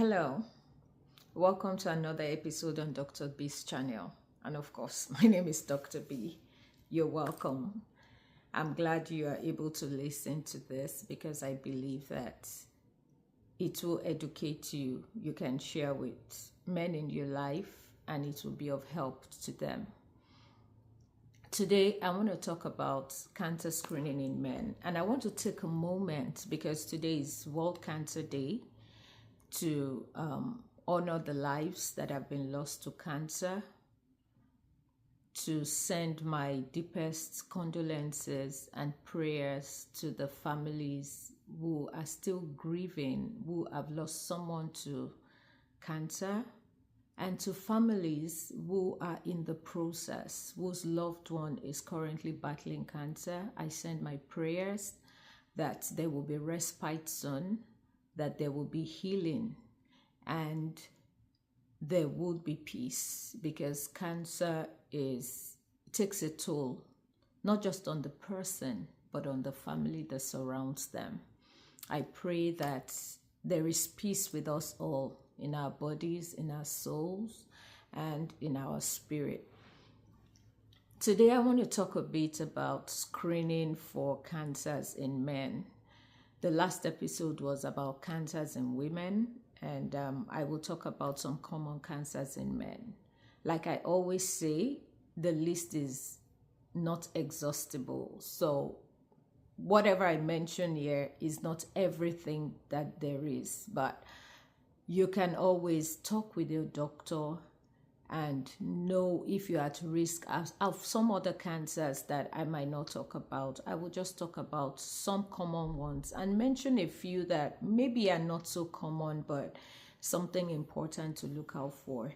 Hello, welcome to another episode on DrBeeH's channel. And of course, my name is Dr. B. You're welcome. I'm glad you are able to listen to this because I believe that it will educate you. You can share with men in your life and it will be of help to them. Today, I want to talk about cancer screening in men. And I want to take a moment because today is World Cancer Day to honor the lives that have been lost to cancer, to send my deepest condolences and prayers to the families who are still grieving, who have lost someone to cancer, and to families who are in the process, whose loved one is currently battling cancer. I send my prayers that there will be respite soon, that there will be healing, and there would be peace, because cancer takes a toll, not just on the person, but on the family that surrounds them. I pray that there is peace with us all, in our bodies, in our souls, and in our spirit. Today, I want to talk a bit about screening for cancers in men. The last episode was about cancers in women, and I will talk about some common cancers in men. Like I always say, the list is not exhaustible. So whatever I mention here is not everything that there is, but you can always talk with your doctor and know if you're at risk of some other cancers that I might not talk about. I will just talk about some common ones and mention a few that maybe are not so common, but something important to look out for.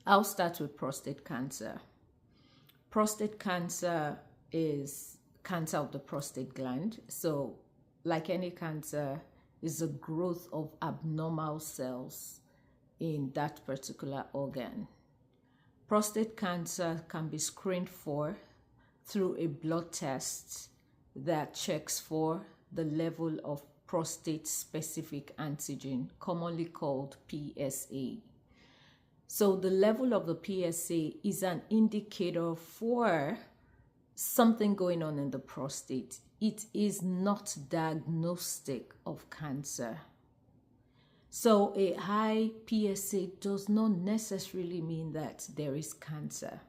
I'll start with prostate cancer. Prostate cancer is cancer of the prostate gland. So like any cancer, is a growth of abnormal cells in that particular organ. Prostate cancer can be screened for through a blood test that checks for the level of prostate-specific antigen, commonly called PSA. So the level of the PSA is an indicator for something going on in the prostate. It is not diagnostic of cancer. So a high PSA does not necessarily mean that there is cancer.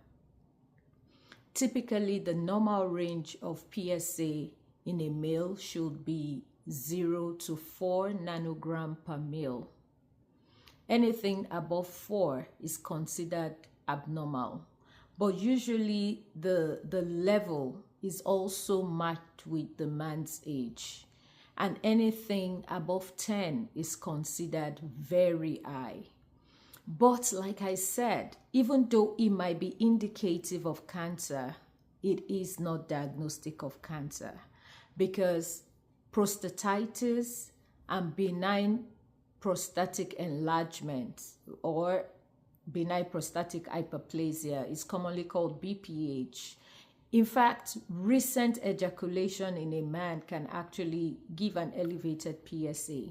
Typically, the normal range of PSA in a male should be 0 to 4 nanogram per ml. Anything above 4 is considered abnormal, but usually the level is also matched with the man's age. And anything above 10 is considered very high. But like I said, even though it might be indicative of cancer, it is not diagnostic of cancer, because prostatitis and benign prostatic enlargement, or benign prostatic hyperplasia, is commonly called BPH. In fact, recent ejaculation in a man can actually give an elevated PSA.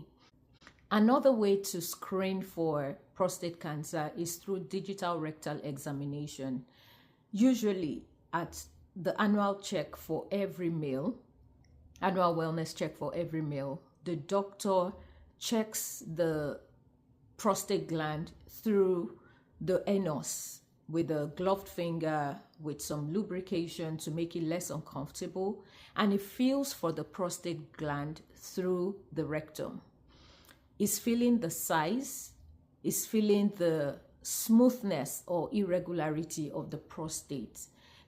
Another way to screen for prostate cancer is through digital rectal examination. Usually at the annual check for every male, annual wellness check for every male, the doctor checks the prostate gland through the anus with a gloved finger with some lubrication to make it less uncomfortable, and it feels for the prostate gland through the rectum. It's feeling the size, it's feeling the smoothness or irregularity of the prostate.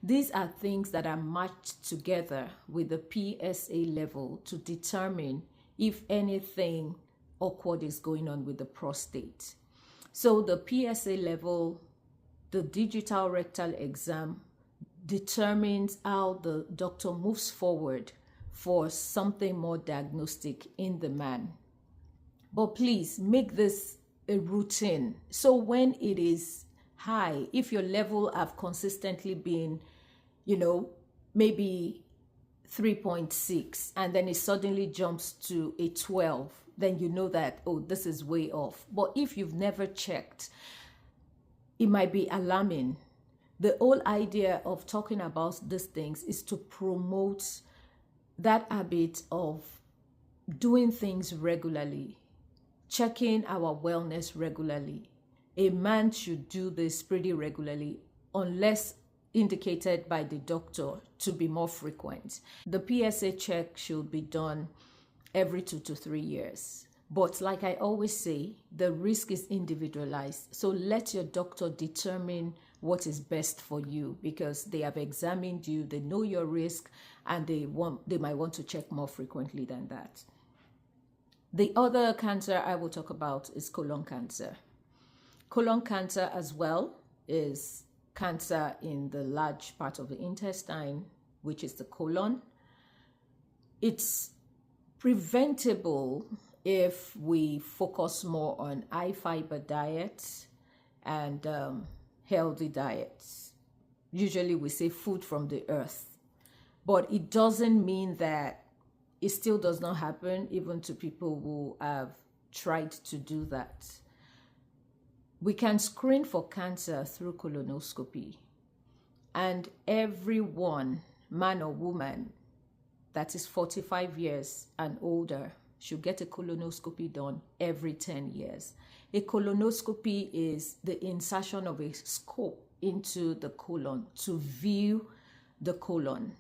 These are things that are matched together with the PSA level to determine if anything awkward is going on with the prostate. So the PSA level, the digital rectal exam, determines how the doctor moves forward for something more diagnostic in the man. But please make this a routine. So when it is high, if your level have consistently been, maybe 3.6, and then it suddenly jumps to a 12, then you know that, oh, this is way off. But if you've never checked, it might be alarming. The whole idea of talking about these things is to promote that habit of doing things regularly, checking our wellness regularly. A man should do this pretty regularly, unless indicated by the doctor to be more frequent. The PSA check should be done every 2 to 3 years. But like I always say, the risk is individualized. So let your doctor determine what is best for you, because they have examined you, they know your risk, and they might want to check more frequently than that. The other cancer I will talk about is colon cancer. Colon cancer as well is cancer in the large part of the intestine, which is the colon. It's preventable if we focus more on high fiber diets and healthy diets. Usually we say food from the earth, but it doesn't mean that it still does not happen even to people who have tried to do that. We can screen for cancer through colonoscopy, and everyone, man or woman, that is 45 years and older should get a colonoscopy done every 10 years. A colonoscopy is the insertion of a scope into the colon to view the colon.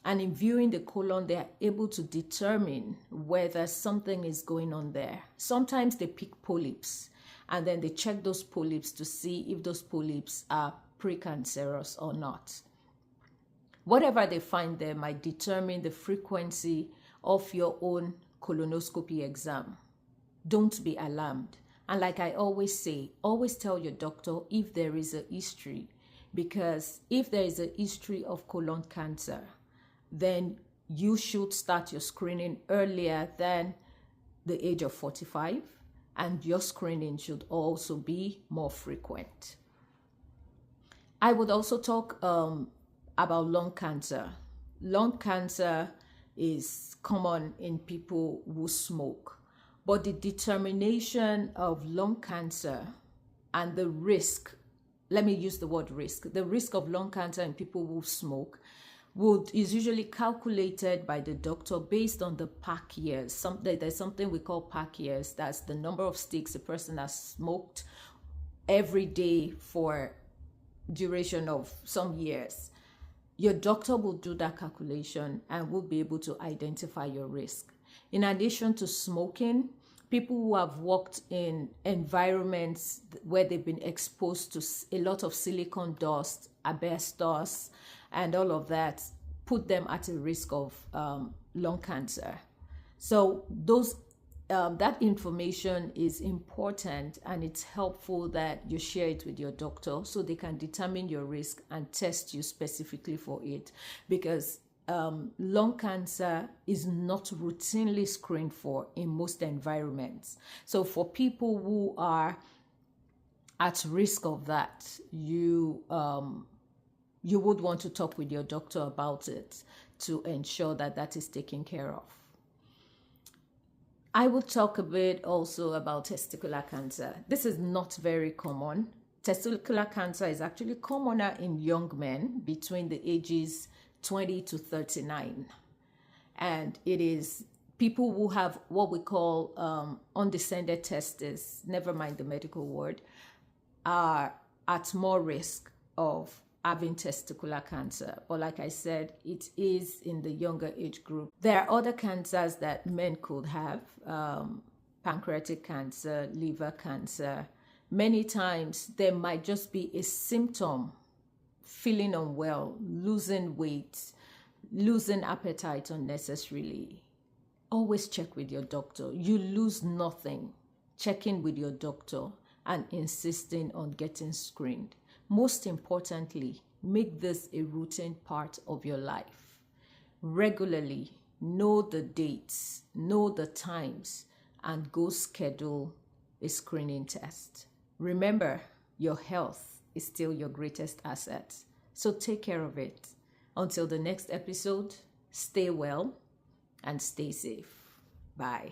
And in viewing the colon, they are able to determine whether something is going on there. Sometimes they pick polyps, and then they check those polyps to see if those polyps are precancerous or not. Whatever they find there might determine the frequency of your own colonoscopy exam. Don't be alarmed. And like I always say, always tell your doctor if there is a history, because if there is a history of colon cancer, then you should start your screening earlier than the age of 45, and your screening should also be more frequent. I would also talk about lung cancer. Lung cancer is common in people who smoke, but the determination of lung cancer and the risk, let me use the word risk, the risk of lung cancer in people who smoke is usually calculated by the doctor based on the pack years. There's something we call pack years. That's the number of sticks a person has smoked every day for duration of some years. Your doctor will do that calculation and will be able to identify your risk. In addition to smoking, people who have worked in environments where they've been exposed to a lot of silicon dust, asbestos, and all of that, put them at a risk of lung cancer. So that information is important, and it's helpful that you share it with your doctor so they can determine your risk and test you specifically for it, because lung cancer is not routinely screened for in most environments. So for people who are at risk of that, you would want to talk with your doctor about it to ensure that that is taken care of. I will talk a bit also about testicular cancer. This is not very common. Testicular cancer is actually commoner in young men between the ages 20 to 39. And it is people who have what we call undescended testes, never mind the medical word, are at more risk of having testicular cancer. But like I said, it is in the younger age group. There are other cancers that men could have, pancreatic cancer, liver cancer. Many times there might just be a symptom, feeling unwell, losing weight, losing appetite unnecessarily. Always check with your doctor. You lose nothing checking with your doctor and insisting on getting screened. Most importantly, make this a routine part of your life. Regularly, know the dates, know the times, and go schedule a screening test. Remember, your health is still your greatest asset, so take care of it. Until the next episode, stay well and stay safe. Bye.